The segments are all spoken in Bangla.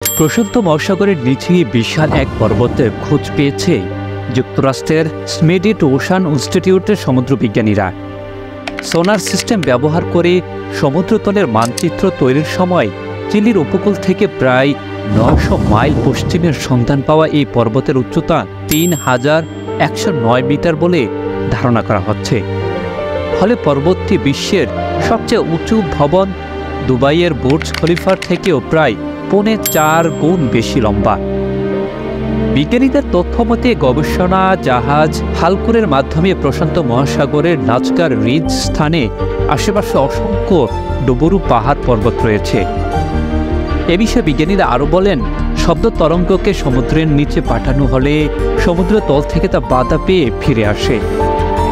প্রশান্ত মহাসাগরের নিচে বিশাল এক পর্বতের খোঁজ পেয়েছে যুক্তরাষ্ট্রের স্মেডিট ওশান ইনস্টিটিউটের সমুদ্রবিজ্ঞানীরা। সোনার সিস্টেম ব্যবহার করে সমুদ্রতলের মানচিত্র তৈরির সময় চিলির উপকূল থেকে প্রায় ৯০০ মাইল পশ্চিমের সন্ধান পাওয়া এই পর্বতের উচ্চতা ৩,১০৯ মিটার বলে ধারণা করা হচ্ছে। ফলে পর্বতটি বিশ্বের সবচেয়ে উঁচু ভবন দুবাইয়ের বুর্জ খলিফার থেকেও প্রায় ৪.৫ গুণ বেশি লম্বা। বিজ্ঞানীদের তথ্যমতে গবেষণা জাহাজ ফাল্কনের মাধ্যমে প্রশান্ত মহাসাগরের নাজকার রিজ স্থানে আশেপাশে অসংখ্য ডুবুরু পাহাড় পর্বত রয়েছে। এ বিষয়ে বিজ্ঞানীরা আরও বলেন, শব্দ তরঙ্গকে সমুদ্রের নিচে পাঠানো হলে সমুদ্রের তল থেকে তা বাধা পেয়ে ফিরে আসে।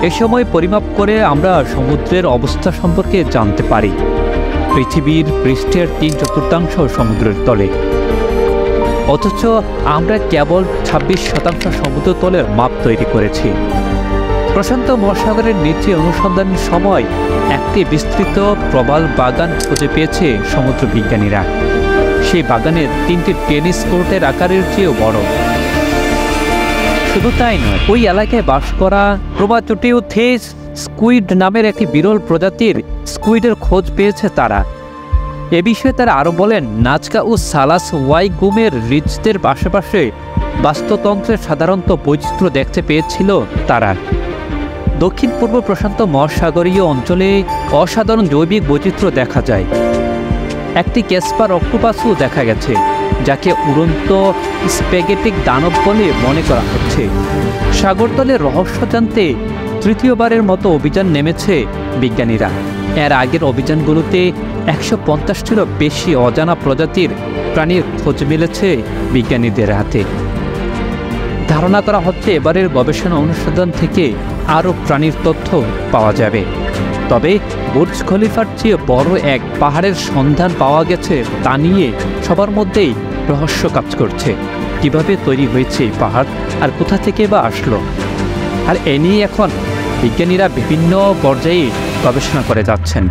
এ সময় পরিমাপ করে আমরা সমুদ্রের অবস্থা সম্পর্কে জানতে পারি। পৃথিবীর পৃষ্ঠের ৩/৪ সমুদ্রের তলে, অথচ আমরা কেবল ২৬% সমুদ্রতলের মাপ তৈরি করেছি। প্রশান্ত মহাসাগরের নিচে অনুসন্ধানের সময় একটি বিস্তৃত প্রবাল বাগান খুঁজে পেয়েছে সমুদ্র বিজ্ঞানীরা। সেই বাগানের ৩টি টেনিস কোর্টের আকারের চেয়েও বড়। শুধু তাই নয়, ওই এলাকায় বাস করা প্রোবাচুটিওথেস স্কুইড নামের একটি বিরল প্রজাতির স্কুইডের খোঁজ পেয়েছে তারা। এ বিষয়ে তারা আরও বলেন, নাজকা ও সালাস ওয়াইগুমের রিজদের আশেপাশে বাস্তুতন্ত্রের সাধারণত বৈচিত্র্য দেখতে পেয়েছিল তারা। দক্ষিণ পূর্ব প্রশান্ত মহাসাগরীয় অঞ্চলে অসাধারণ জৈবিক বৈচিত্র্য দেখা যায়। একটি ক্যাসপার অক্টোপাসও দেখা গেছে, যাকে উড়ন্ত স্প্যাগেটিক দানব বলে মনে করা হচ্ছে। সাগরতলের রহস্য জানতে তৃতীয়বারের মতো অভিযান নেমেছে বিজ্ঞানীরা। এর আগের অভিযানগুলোতে ১৫০টিরও বেশি অজানা প্রজাতির প্রাণীর খোঁজ মিলেছে বিজ্ঞানীদের হাতে। ধারণা করা হচ্ছে এবারের গবেষণা অনুসন্ধান থেকে আরও প্রাণীর তথ্য পাওয়া যাবে। তবে বুর্জ খলিফার চেয়ে বড় এক পাহাড়ের সন্ধান পাওয়া গেছে তা নিয়ে সবার মধ্যেই রহস্য কাজ করছে। কিভাবে তৈরি হয়েছে এই পাহাড় আর কোথা থেকে বা আসলো? আর এ নিয়ে এখন বিজ্ঞানীরা বিভিন্ন পর্যায়ে গবেষণা করে যাচ্ছেন।